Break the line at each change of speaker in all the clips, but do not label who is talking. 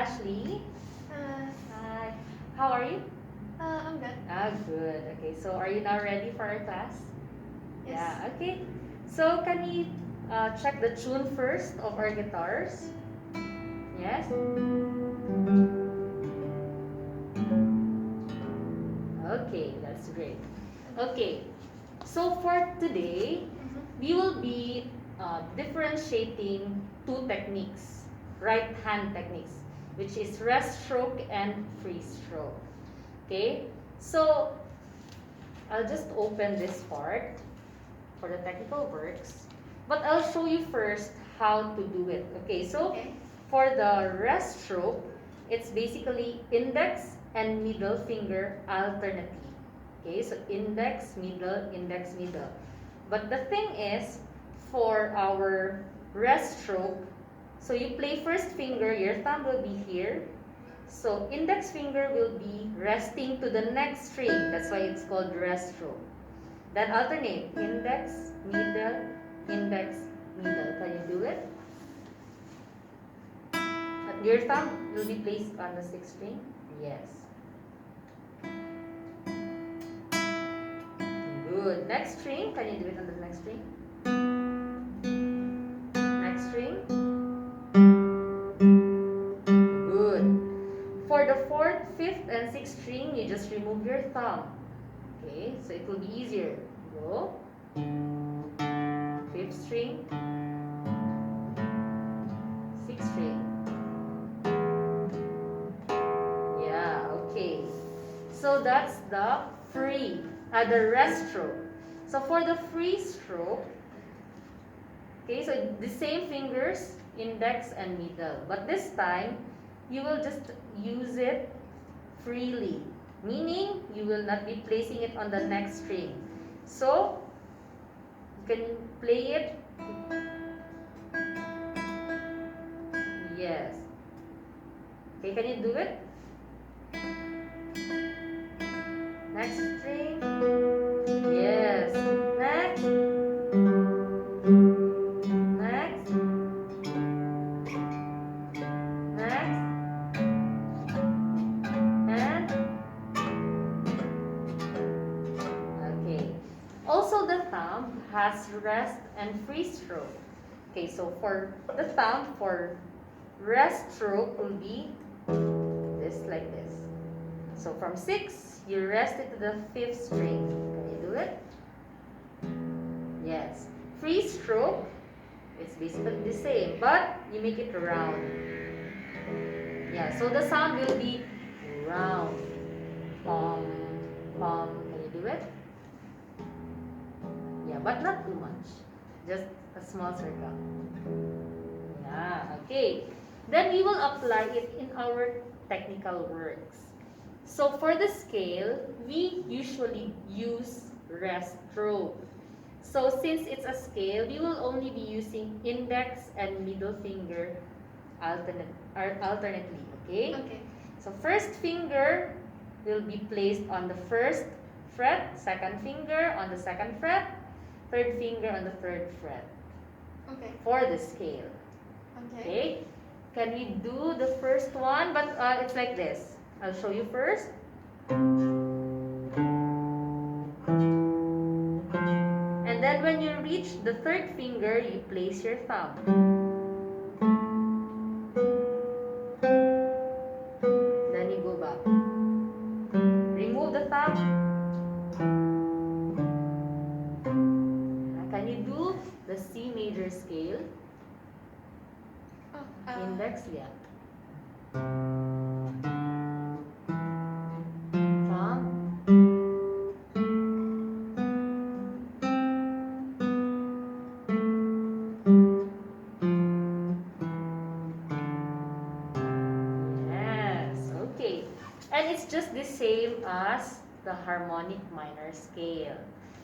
Ashley. Hi. How are you?
I'm good.
Good. Okay, so are you now ready for our class?
Yes.
Yeah, okay. So can we check the tune first of our guitars? Yes? Okay, that's great. Okay, so for today, we will be differentiating two techniques, right hand techniques, which is rest stroke and free stroke. Okay, so I'll just open this part for the technical works, but I'll show you first how to do it. Okay, so
Okay.
for the rest stroke, it's basically index and middle finger alternately. Okay, so index, middle. But the thing is, for our rest stroke, so you play first finger, your thumb will be here. So index finger will be resting to the next string. That's why it's called rest stroke. Then alternate index, middle, index, middle. Can you do it? Your thumb will be placed on the sixth string. Yes. Good. Next string. Can you do it on the next string? Next string. Good. For the fourth, fifth, and sixth string, you just remove your thumb. Okay, so it will be easier. Go. Fifth string. Sixth string. Yeah, okay. So that's the the rest stroke. So for the free stroke, okay, so the same fingers, index and middle. But this time, you will just use it freely. Meaning, you will not be placing it on the next string. So, you can play it. Yes. Okay, can you do it? Next string. Yes. Next. Next. Next. And okay. Also, the thumb has rest and free stroke. Okay, so for the thumb, for rest stroke will be this like this. So from 6, you rest it to the 5th string. Can you do it? Yes. Free stroke, it's basically the same, but you make it round. Yeah, so the sound will be round. Pom, pom. Can you do it? Yeah, but not too much. Just a small circle. Yeah, okay. Then we will apply it in our technical works. So for the scale, we usually use rest stroke. So since it's a scale, we will only be using index and middle finger alternately, okay?
Okay.
So first finger will be placed on the first fret, second finger on the second fret, third finger on the third fret.
Okay.
For the scale.
Okay.
Okay? Can we do the first one? But it's like this. I'll show you first. And then when you reach the third finger, you place your thumb. Then you go back. Remove the thumb. Can you do the C major scale? Index, yeah. Thumb. Yes, okay. And it's just the same as the harmonic minor scale.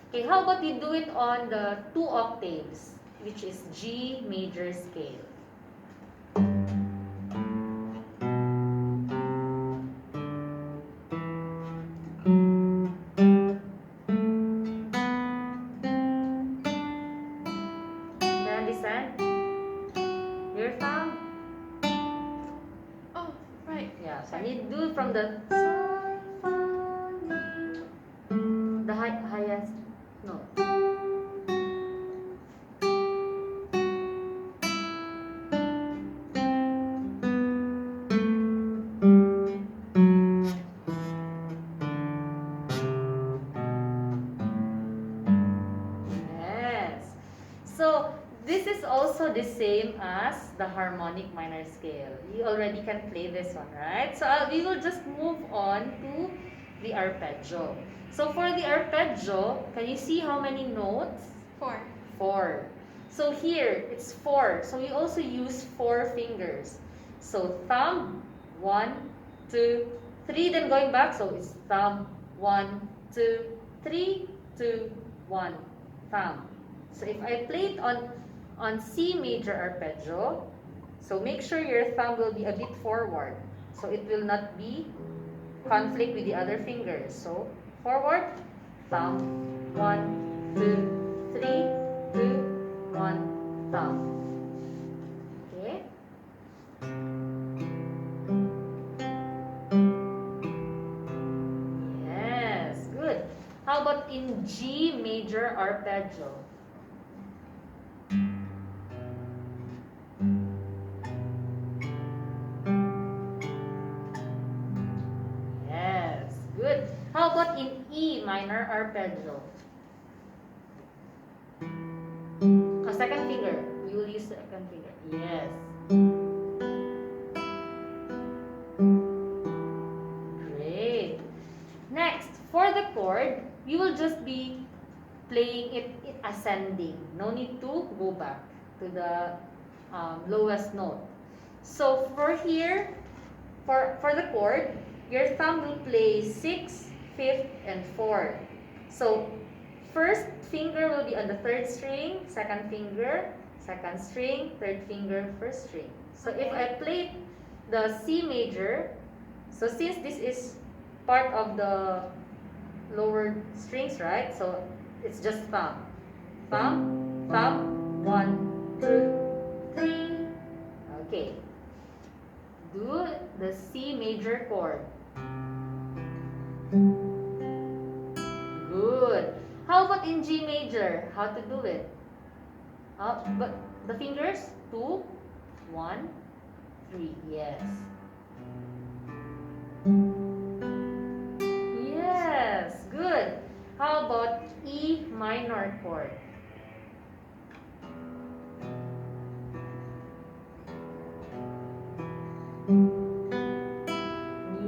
Okay, how about you do it on the 2 octaves, which is G major scale. Then descend. Your thumb.
Oh,
Can you do from the highest note? Yes. So this is also the same as the harmonic minor scale. You already can play this one, right? So we will just move on to the arpeggio. So for the arpeggio, can you see how many notes?
4.
4. So here, it's 4. So we also use 4 fingers. So thumb, 1, 2, 3, then going back. So it's thumb, 1, 2, 3, 2, 1, thumb. So if I play it on C major arpeggio, so make sure your thumb will be a bit forward. So it will not be conflict with the other fingers. So forward, thumb, 1, 2, 3, 2, 1, thumb. Okay? Yes, good. How about in G major arpeggio? Yes, good. How about in E minor arpeggio? A second finger. We will use second finger. Yes. Great. Next, for the chord, we will just be playing it ascending. No need to go back to the lowest note. So for here, for the chord, your thumb will play 6th, 5th, and 4th. So first finger will be on the 3rd string, second finger, 2nd string, 3rd finger, 1st string. So if I play the C major, so since this is part of the lower strings, right? So it's just thumb. Thumb, thumb, 1, 2, 3. Okay. Do the C major chord. Good. How about in G major? How to do it? But the fingers, 2, 1, 3. Yes. Yes, good. How about E minor chord?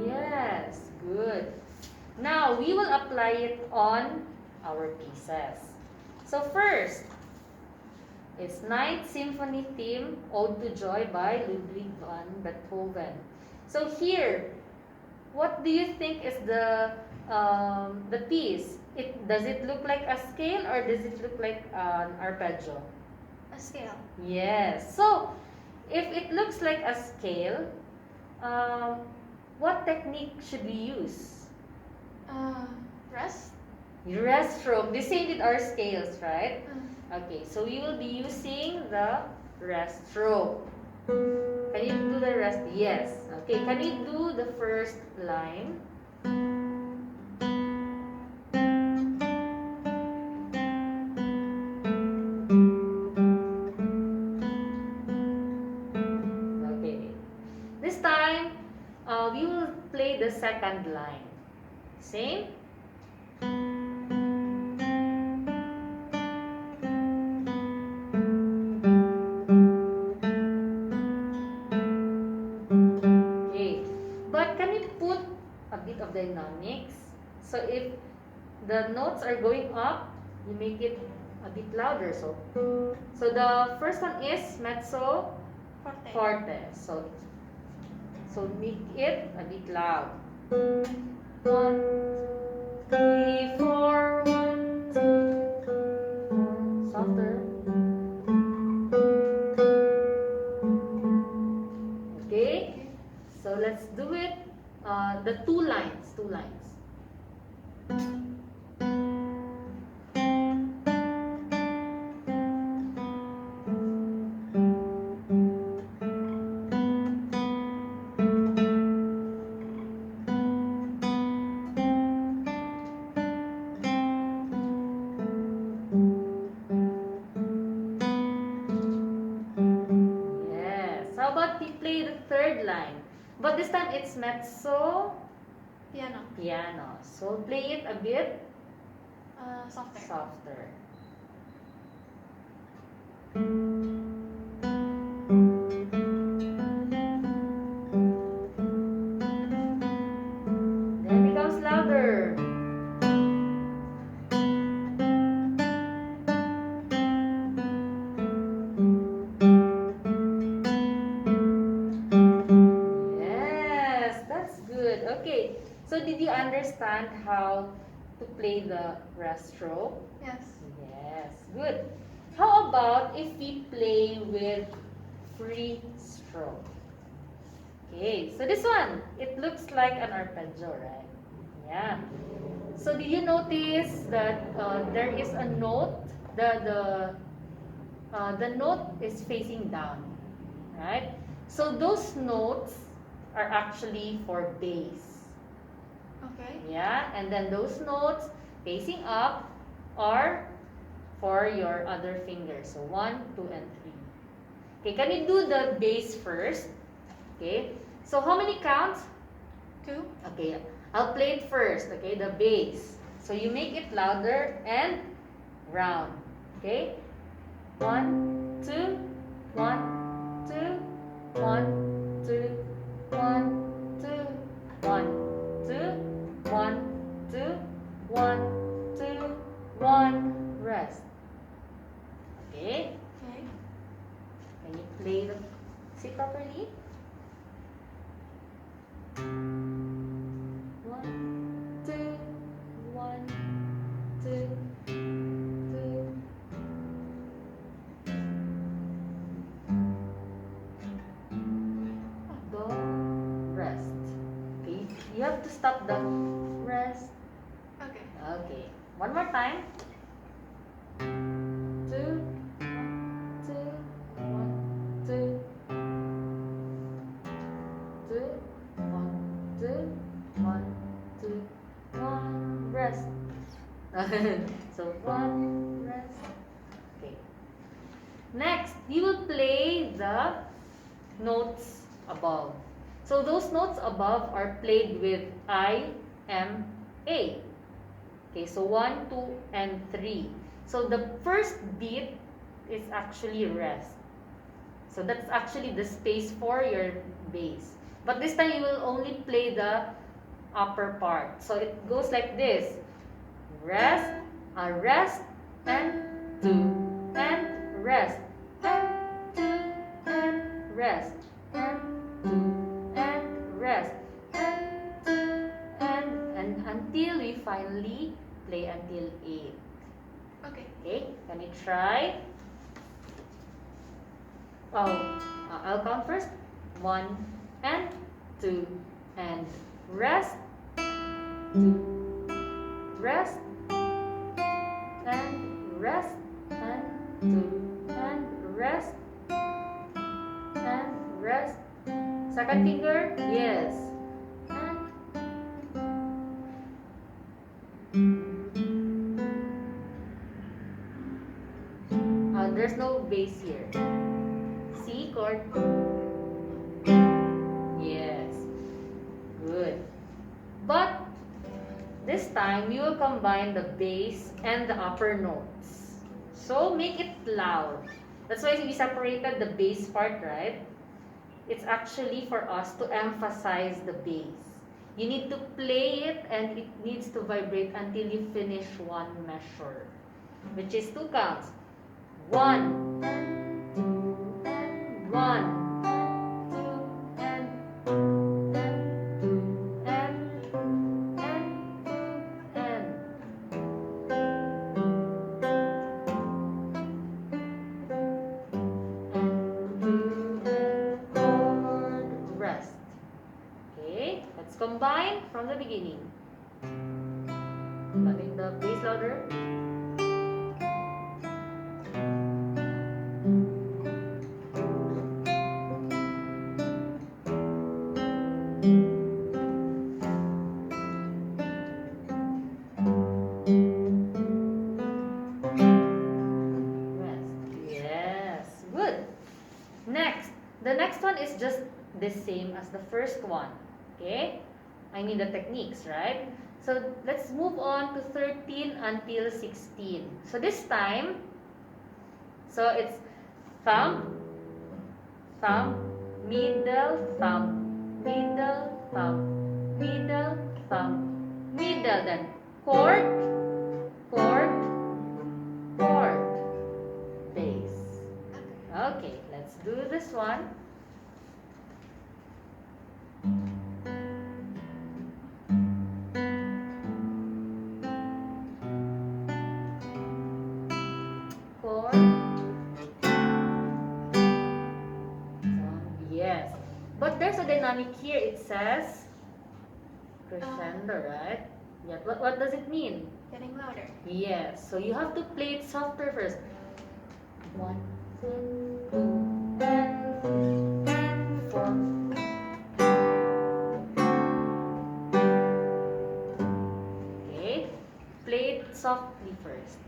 Yes, good. Now, we will apply it on our pieces. So first, it's Ninth Symphony theme, Ode to Joy by Ludwig van Beethoven. So here, what do you think is the piece? Does it look like a scale or does it look like an arpeggio?
A scale.
Yes. So, if it looks like a scale, what technique should we use?
Rest.
Rest stroke. The same with our scales, right? Okay, so we will be using the rest stroke. Can you do the rest? Yes. Okay, can you do the first line? Okay. This time, we will play the second line. Same? Okay. But can you put a bit of dynamics? So if the notes are going up, you make it a bit louder. So the first one is mezzo
Forte.
forte. So make it a bit loud. 1, 3, 4, 1, 2, 4. Softer. Okay. So let's do it. The two lines. line. But this time it's mezzo
Piano.
piano. So play it a bit
Softer.
softer. Then it becomes louder. Yes, that's good. Okay, so did you understand how to play the rest stroke?
Yes.
Yes, good. How about if we play with free stroke? Okay, so this one, it looks like an arpeggio, right? Yeah. So did you notice that there is a note, the note is facing down, right? So those notes are actually for bass.
Okay.
Yeah, and then those notes facing up are for your other fingers. So 1, 2, and 3. Okay, can you do the bass first? Okay, so how many counts?
2.
Okay, I'll play it first. Okay, the bass. So you make it louder and round. Okay, 1, 2, 1, 2, 1, 2, 1, 2, 1, 2, 1, 2, 1, 2, 1. Rest. Okay,
Okay.
can you play the see properly? 1, 2, 1, 2, 2. Do, rest. Okay, you have to stop the rest.
Okay.
Okay, one more time. 2, 1, 2, 1, 2, 2, 1, 2, 1, 2, 1. Rest. So 1 rest. Okay. Next, you will play the notes above. So those notes above are played with I, M, A. Okay, so 1, 2, and 3. So the first beat is actually rest. So that's actually the space for your bass. But this time you will only play the upper part. So it goes like this. Rest, rest, and 2, and rest, and 2, and rest, and 2, and rest, and 2, and until we finally play until 8.
Okay.
Okay, can you try? Oh, I'll count first. 1 and 2 and rest, 2, rest, and rest, and 2, and rest, and rest. Second finger, yes. There's no bass here. C chord. Yes. Good. But this time you will combine the bass and the upper notes. So make it loud. That's why we separated the bass part, right? It's actually for us to emphasize the bass. You need to play it and it needs to vibrate until you finish one measure, which is 2 counts. 1, 2, and 1, 2, and 2, and 2, and 2, and chord, rest. Okay, let's combine from the beginning. Make the bass louder. Rest. Yes, good. Next, the next one is just the same as the first one. Okay? I mean the techniques, right? So let's move on to 13 until 16. So this time, so it's thumb, thumb, middle, thumb, middle, thumb, middle, thumb, middle. Then chord, chord, chord, bass. Okay, let's do this one. Chord. Yes. But there's a dynamic here. It says crescendo, right? Yeah. What does it mean?
Getting louder.
Yes. So you have to play it softer first. 1, 2, and 3, and 4. Okay. Play it softly first.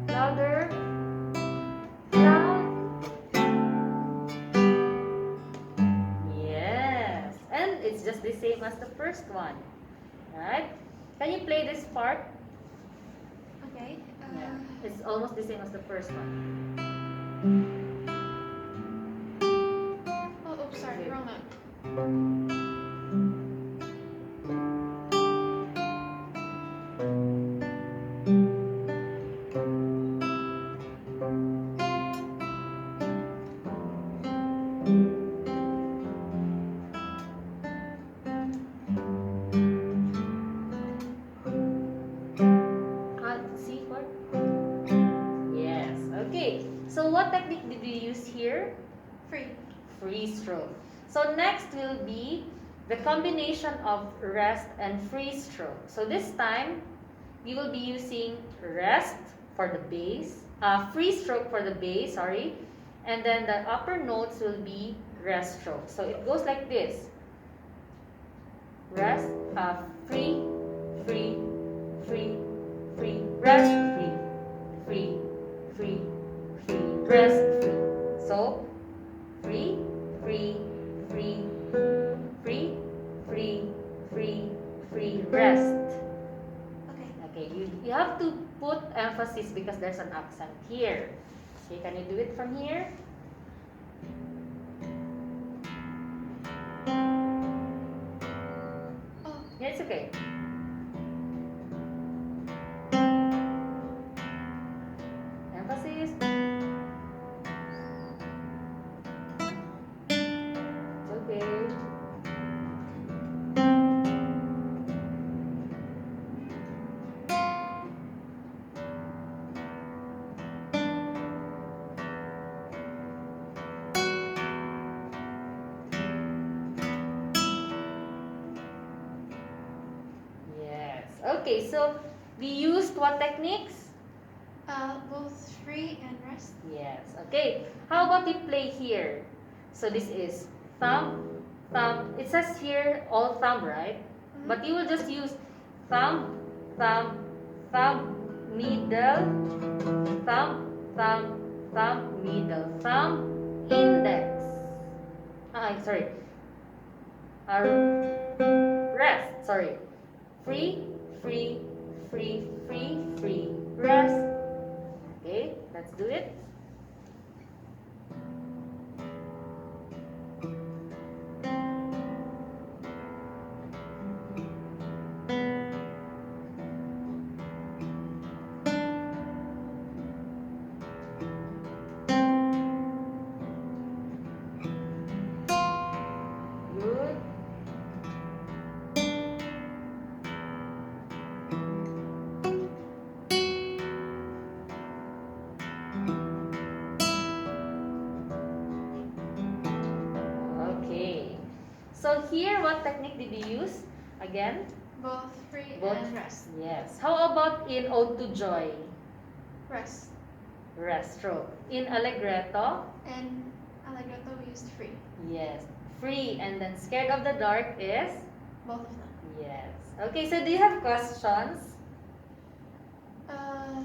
Louder. Loud. Yes. And it's just the same as the first one. Right? Can you play this part?
Okay.
Yeah. It's almost the same as the first one.
Oh, oops, sorry,
Okay.
wrong note.
C chord? Yes. Okay. So what technique did you use here?
Free.
Free stroke. So next will be the combination of rest and free stroke. So this time, we will be using rest for the bass, free stroke for the bass, sorry, and then the upper notes will be rest stroke. So it goes like this. Rest, free, free, free, free, rest, free, free, free, free, rest, free. So, free, free, free, free, free, free, free, rest.
Okay.
Okay, you have to put emphasis because there's an accent here. Okay, can you do it from here?
Oh,
Yeah, it's okay. Emphasis. It's okay. Yes. Okay, so we used what techniques?
both free and rest.
Yes. Okay. How about we play here? So this is thumb, thumb. It says here all thumb, right?
Mhm.
But you will just use thumb, thumb, thumb, middle, thumb, thumb, thumb, middle, thumb, index. Sorry. Rest. Sorry. Free, free, free, free, free. Rest. Okay, let's do it. Good. Okay. So here, what technique did you use? Again?
Both free
Both.
and rest.
Yes. How about in Ode to Joy?
Rest.
Rest stroke. In Allegretto?
And allegretto we used free.
Yes. Free. And then Scared of the Dark is?
Both of them.
Yes. Okay, so do you have questions?
Uh,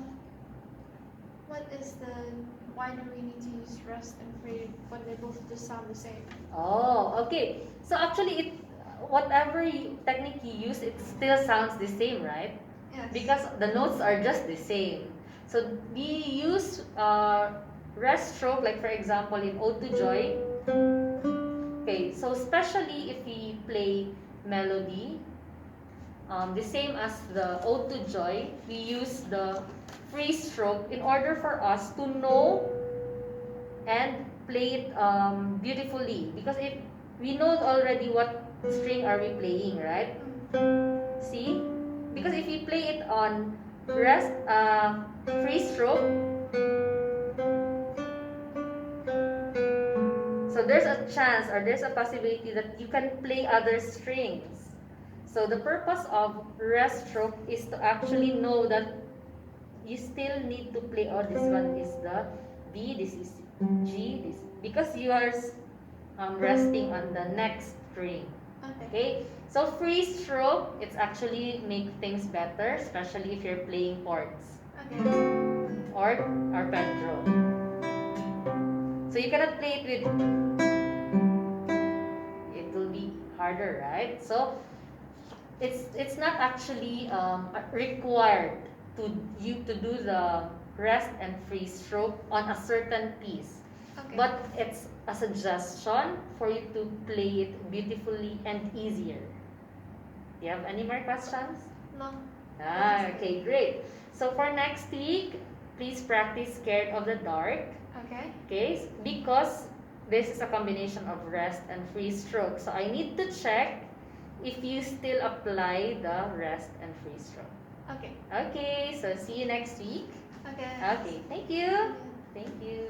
Why do we need to use rest and free when they both just sound the same?
Oh, okay. So actually, whatever technique you use, it still sounds the same, right?
Yes.
Because the notes are just the same. So we use rest stroke, like for example in Ode to Joy. Okay, so especially if we play melody, the same as the Ode to Joy, we use the free stroke in order for us to know and play it beautifully. Because if we know already what string are we playing, right? See? Because if you play it on free stroke, so there's a chance or there's a possibility that you can play other strings. So the purpose of rest stroke is to actually know that you still need to play, oh, this one is the B, this is G, this, because you are resting on the next string.
Okay.
Okay, so free stroke, it's actually make things better, especially if you're playing chords
Okay.
or arpeggio. So you cannot play it with, it will be harder, right? So it's not actually required to you to do the rest and free stroke on a certain piece.
Okay.
But it's a suggestion for you to play it beautifully and easier. Do you have any more questions?
No.
Okay, great. So for next week, please practice Scared of the Dark.
Okay.
Okay, because this is a combination of rest and free stroke. So I need to check if you still apply the rest and free stroke.
Okay.
Okay, so see you next week.
Okay.
Okay, thank you. Thank you.